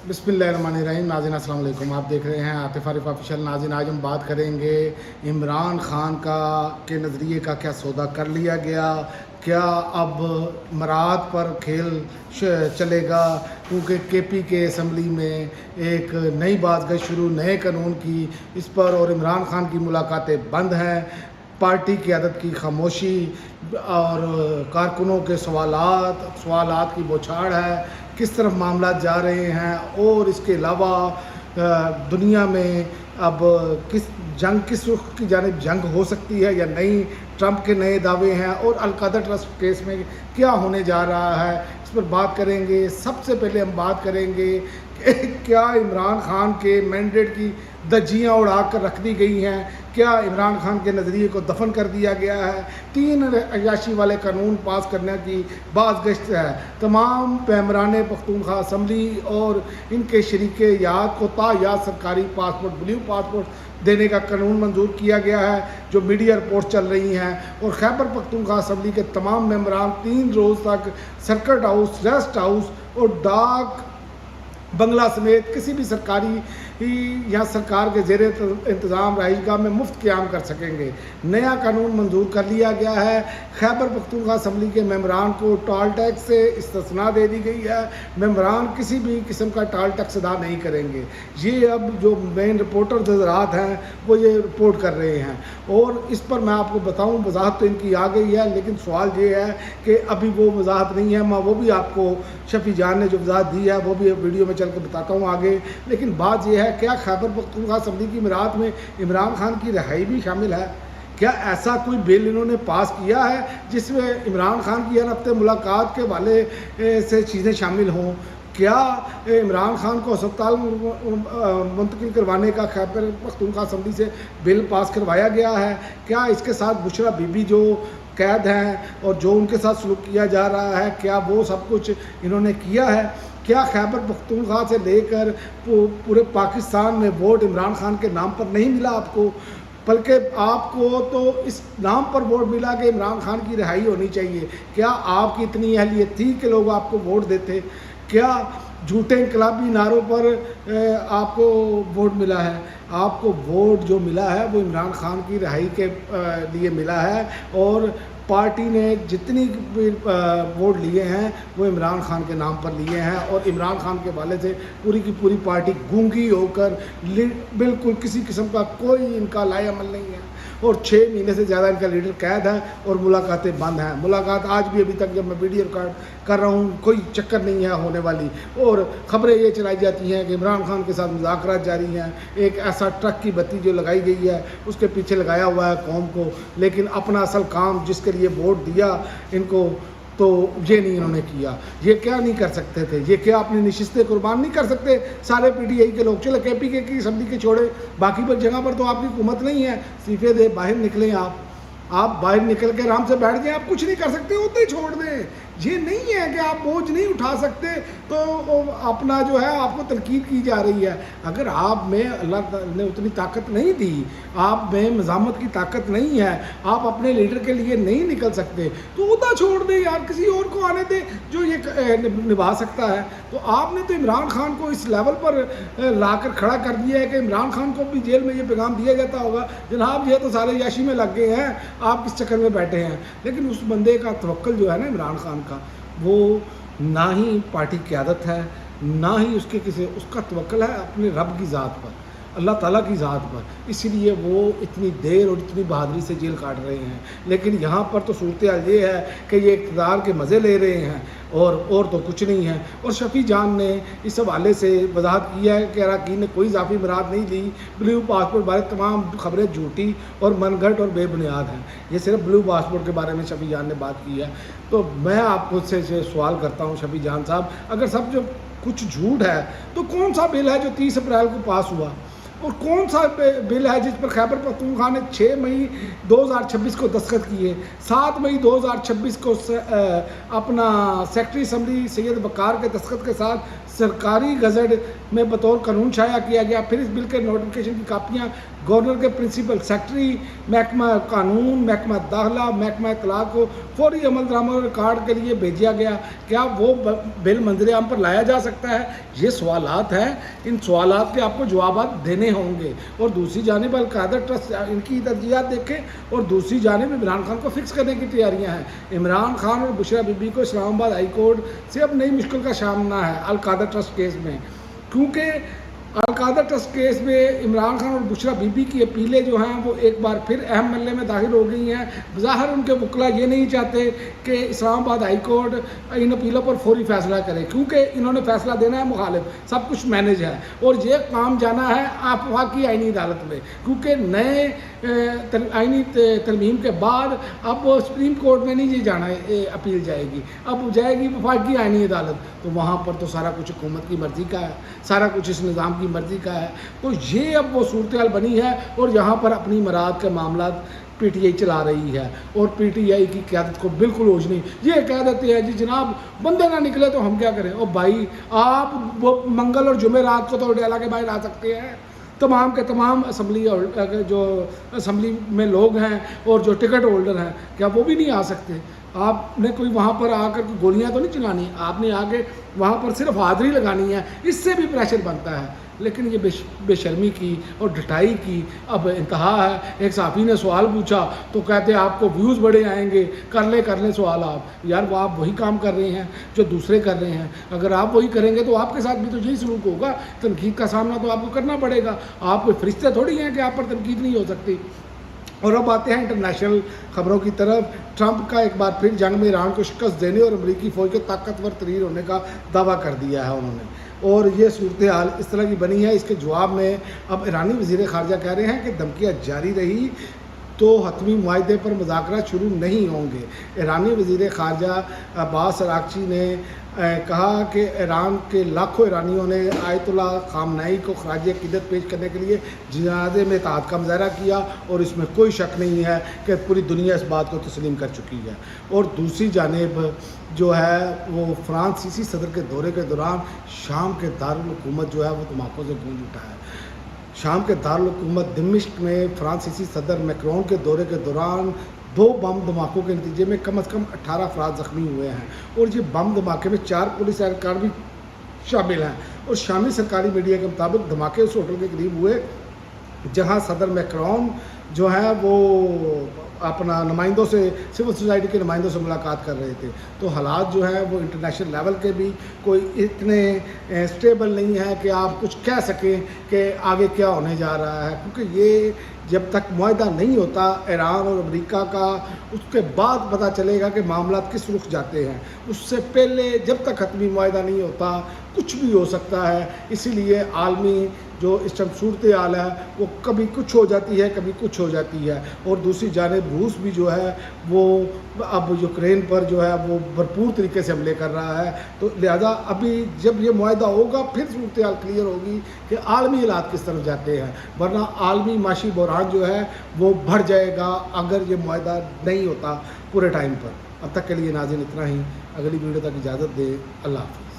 बिस्मिल्लाहिर्रहमानिर्रहीम। नाज़रीन अस्सलाम वालेकुम। आप देख रहे हैं आतिफ आरिफ ऑफिशियल। नाज़रीन आज हम बात करेंगे इमरान खान के नज़रिए का क्या सौदा कर लिया गया, क्या अब मराद पर खेल चलेगा, क्योंकि केपी के असम्बली में एक नई बाज़गश शुरू नए कानून की इस पर और इमरान खान की मुलाकातें बंद हैं। पार्टी क़यादत की खामोशी और कारकुनों के सवालात की बौछार है, किस तरफ मामला जा रहे हैं। और इसके अलावा दुनिया में अब किस रुख की जानिब जंग हो सकती है या नहीं। ट्रंप के नए दावे हैं और अलकायदा ट्रस्ट केस में क्या होने जा रहा है, इस पर बात करेंगे। सबसे पहले हम बात करेंगे कि क्या इमरान खान के मैंडेट की धज्जियाँ उड़ा कर रख दी गई हैं, क्या इमरान खान के नज़रिए को दफन कर दिया गया है। 3 अय्याशी वाले कानून पास करने की बाज़गश्त है। तमाम पैमरान पख्तूनख्वा असम्बली और इनके शरीक याद को तायाद सरकारी पासपोर्ट ब्लू पासपोर्ट देने का कानून मंजूर किया गया है, जो मीडिया रिपोर्ट चल रही हैं। और खैबर पख्तूनख्वा असम्बली के तमाम मेंबरान 3 रोज़ तक सर्किट हाउस, रेस्ट हाउस और डाक बंगला समेत किसी भी सरकारी या सरकार के ज़ेर इंतज़ाम रहायशगाह में मुफ्त क़याम कर सकेंगे। नया कानून मंजूर कर लिया गया है। खैबर पख्तूनख्वा असम्बली के मेंबरान को टॉल टैक्स से इस्तिस्ना दे दी गई है। मेंबरान किसी भी किस्म का टॉल टैक्स अदा नहीं करेंगे। ये अब जो मेन रिपोर्टर हज़रात हैं वो ये रिपोर्ट कर रहे हैं। और इस पर मैं आपको बताऊं, वजाहत तो इनकी आ गई है, लेकिन सवाल ये है कि अभी वो वजाहत नहीं है। मैं वो भी आपको शफी जान ने जो वजाहत दी है वो भी वीडियो में चल के बताता हूँ आगे। लेकिन बात यह है, क्या खैबर पख्तूनख्वा असम्बली की मीरात में इमरान खान की रिहाई भी शामिल है? क्या ऐसा कोई बिल इन्होंने पास किया है जिसमें इमरान खान की हर हफ्ते मुलाकात के वाले से चीज़ें शामिल हों? क्या इमरान खान को अस्पताल मुंतकिल करवाने का खैबर पख्तूनख्वा असम्बली से बिल पास करवाया गया है? क्या इसके साथ बुशरा बीबी जो कैद हैं और जो उनके साथ सलूक किया जा रहा है, क्या वो सब कुछ इन्होंने किया है? क्या खैबर पख्तूनख्वा से लेकर पूरे पाकिस्तान में वोट इमरान खान के नाम पर नहीं मिला आपको, बल्कि आपको तो इस नाम पर वोट मिला कि इमरान खान की रिहाई होनी चाहिए? क्या आपकी इतनी अहलियत थी कि लोग आपको वोट देते? क्या झूठे इनकलाबी नारों पर आपको वोट मिला है? आपको वोट जो मिला है वो इमरान खान की रिहाई के लिए मिला है। और पार्टी ने जितनी वोट लिए हैं वो इमरान खान के नाम पर लिए हैं। और इमरान खान के वाले से पूरी की पूरी पार्टी गूंगी होकर बिल्कुल किसी किस्म का कोई इनका लाएअमल नहीं है। और 6 महीने से ज़्यादा इनका लीडर कैद है और मुलाकातें बंद हैं। मुलाकात आज भी अभी तक जब मैं वीडियो रिकॉर्ड कर रहा हूँ कोई चक्कर नहीं है होने वाली। और ख़बरें ये चलाई जाती हैं कि इमरान खान के साथ मुज़ाकरात जारी हैं। एक ऐसा ट्रक की बत्ती जो लगाई गई है उसके पीछे लगाया हुआ है कौम को, लेकिन अपना असल काम जिसके लिए वोट दिया इनको तो ये नहीं इन्होंने किया। ये क्या नहीं कर सकते थे? ये क्या अपनी नशिस्तें कुर्बान नहीं कर सकते सारे पीटीआई के लोग? चलो केपी की असम्बली के छोड़े, बाकी पर जगह पर तो आपकी हुकूमत नहीं है। इस्तीफे दे बाहर निकलें, आप बाहर निकल के आराम से बैठ जाएं। आप कुछ नहीं कर सकते होते ही छोड़ दें। ये नहीं है कि आप बोझ नहीं उठा सकते तो अपना जो है आपको तनकीद की जा रही है। अगर आप में अल्लाह ने उतनी ताकत नहीं दी, आप में मज़ामत की ताकत नहीं है, आप अपने लीडर के लिए नहीं निकल सकते तो उदा छोड़ दें यार, किसी और को आने दें जो ये निभा सकता है। तो आपने तो इमरान खान को इस लेवल पर लाकर खड़ा कर दिया है कि इमरान खान को भी जेल में ये पैगाम दिया जाता होगा, जनाब ये तो सारे याशी में लग गए हैं, आप किस चक्कर में बैठे हैं। लेकिन उस बंदे का तवक्कुल जो है ना इमरान खान का, वो ना ही पार्टी क़यादत है, ना ही उसका तवक्कुल है अपने रब की ज़ात पर, अल्लाह ताला की ज़ात पर। इसीलिए वो इतनी देर और इतनी बहादुरी से जेल काट रहे हैं। लेकिन यहाँ पर तो सूरत हाल ये है कि ये इक़्तिदार के मज़े ले रहे हैं और तो कुछ नहीं है। और शफी जान ने इस हवाले से वजाहत किया है कि अरकान ने कोई इजाफी मुराद नहीं ली। ब्लू पासपोर्ट बारे तमाम खबरें झूठी और मनगढ़ंत और बेबुनियाद हैं। ये सिर्फ ब्लू पासपोर्ट के बारे में शफी जान ने बात की है। तो मैं आपको से सवाल करता हूँ शफी जान साहब, अगर सब जो कुछ झूठ है तो कौन सा बिल है जो 30 अप्रैल को पास हुआ? और कौन सा बिल है जिस पर खैबर पख्तूनख्वा ने 6 मई 2026 को दस्तखत किए, 7 मई 2026 को अपना सेक्रेटरी असम्बली सैयद बकार के दस्तखत के साथ सरकारी गज़ट में बतौर कानून शाया किया गया। फिर इस बिल के नोटिफिकेशन की कापियाँ गवर्नर के प्रिंसिपल सेक्रेटरी, महकमा कानून, महकमा दाखिला, महकमा इत्तलात को फौरी अमल दरामद और रिकॉर्ड के लिए भेजा गया। क्या वो बिल मंजूर आम पर लाया जा सकता है? ये सवालात हैं, इन सवालात के आपको जवाब देने होंगे। और दूसरी जानिब अलकायदा ट्रस्ट इनकी तरजीहात देखें और दूसरी जानिब इमरान खान को फिक्स करने की तैयारियां हैं। इमरान खान और बुशरा बीबी को इस्लामाबाद हाई कोर्ट से अब नई मुश्किल का सामना है अलकायदा ट्रस्ट केस में, क्योंकि अलकायदा ट्रस्ट केस में इमरान खान और बुशरा बीबी की अपीलें जो हैं वो एक बार फिर अहम मल्ले में दाखिल हो गई हैं। ज़ाहिर उनके वकला ये नहीं चाहते कि इस्लामाबाद हाई कोर्ट इन अपीलों पर फौरी फैसला करे, क्योंकि इन्होंने फैसला देना है मुखालिफ, सब कुछ मैनेज है और ये काम जाना है आफाकी आईनी अदालत में, क्योंकि नए आईनी तरमीम के बाद अब सुप्रीम कोर्ट में नहीं ये जाना अपील जाएगी, अब जाएगी वफाकी आईनी अदालत। तो वहाँ पर तो सारा कुछ हुकूमत की मर्ज़ी का है, सारा कुछ इस निज़ाम की मर्ज़ी का है। तो ये अब वो सूरत हाल बनी है और यहाँ पर अपनी मराद के मामला PTI चला रही है और PTI की क़यादत को बिल्कुल होश नहीं। ये कह देते हैं जी जनाब बंदे ना निकले तो हम क्या करें। और भाई आप वो मंगल और जुमेरात को तो डेला के बाहर आ सकते हैं, तमाम के तमाम असम्बली और जो असम्बली में लोग हैं और जो टिकट होल्डर हैं, क्या वो भी नहीं आ सकते? आपने कोई वहाँ पर आकर गोलियाँ तो नहीं चलानी, आपने आके वहाँ पर सिर्फ हाज़िरी लगानी है, इससे भी प्रेशर बनता है। लेकिन ये बेशर्मी की और ढटाई की अब इंतहा है। एक साफ़ी ने सवाल पूछा तो कहते हैं आपको व्यूज़ बड़े आएंगे, कर ले सवाल आप। यार वो आप वही काम कर रहे हैं जो दूसरे कर रहे हैं। अगर आप वही करेंगे तो आपके साथ भी तो यही सलूक होगा, तनकीद का सामना तो आपको करना पड़ेगा। आप कोई फरिश्ते थोड़ी हैं कि आप पर तनकीद नहीं हो सकती। और अब आते हैं इंटरनेशनल ख़बरों की तरफ। ट्रंप का एक बार फिर जंग में ईरान को शिकस्त देने और अमरीकी फ़ौज के ताकतवर तरीन होने का दावा कर दिया है उन्होंने, और ये सूरत हाल इस तरह की बनी है। इसके जवाब में अब ईरानी वज़ीर ख़ारजा कह रहे हैं कि धमकियाँ जारी रही तो हतमी मुआहदे पर मुज़ाकरात शुरू नहीं होंगे। ईरानी वज़ीर ख़ारजा अब्बास अराग़ची ने कहा कि ईरान के लाखों ईरानियों ने आयतुल्लाह ख़ामनेई को ख़राज अक़ीदत पेश करने के लिए जनाज़े में इत्तेहाद का मुज़ाहरा किया और इसमें कोई शक नहीं है कि पूरी दुनिया इस बात को तस्लीम कर चुकी है। और दूसरी जानिब जो है वो फ्रांसीसी सदर के दौरे के दौरान शाम के दारुल हुकूमत जो है वो धमाकों से गूंज उठा है। शाम के दारुल हुकूमत दिमिश्क में फ्रांसीसी सदर मैक्रोन के दौरे के दौरान 2 बम धमाकों के नतीजे में कम से कम 18 अफराद ज़ख्मी हुए हैं और ये बम धमाके में 4 पुलिस एहलकार भी शामिल हैं। और शामी सरकारी मीडिया के मुताबिक धमाके उस होटल के करीब हुए जहां सदर मैक्रोन जो है वो अपना नुमाइंदों से, सिविल सोसाइटी के नुमाइंदों से मुलाकात कर रहे थे। तो हालात जो है वो इंटरनेशनल लेवल के भी कोई इतने स्टेबल नहीं है कि आप कुछ कह सकें कि आगे क्या होने जा रहा है, क्योंकि ये जब तक मुआहदा नहीं होता ईरान और अमेरिका का, उसके बाद पता चलेगा कि मामला किस रुख जाते हैं। उससे पहले जब तक हतमी मुआहदा नहीं होता कुछ भी हो सकता है। इसीलिए आलमी जो इस टाइम सूरत हाल है वो कभी कुछ हो जाती है, कभी कुछ हो जाती है। और दूसरी जानिब रूस भी जो है वो अब यूक्रेन पर जो है वो भरपूर तरीके से हमले कर रहा है। तो लिहाजा अभी जब ये मुआहदा होगा फिर सूरत हाल क्लियर होगी कि आलमी हालात किस तरफ जाते हैं, वरना आलमी माशी बहरान जो है वो बढ़ जाएगा अगर ये मुआहदा नहीं होता पूरे टाइम पर। अब तक के लिए नाज़रीन इतना ही, अगली वीडियो तक इजाज़त दें। अल्लाह हाफ़िज़।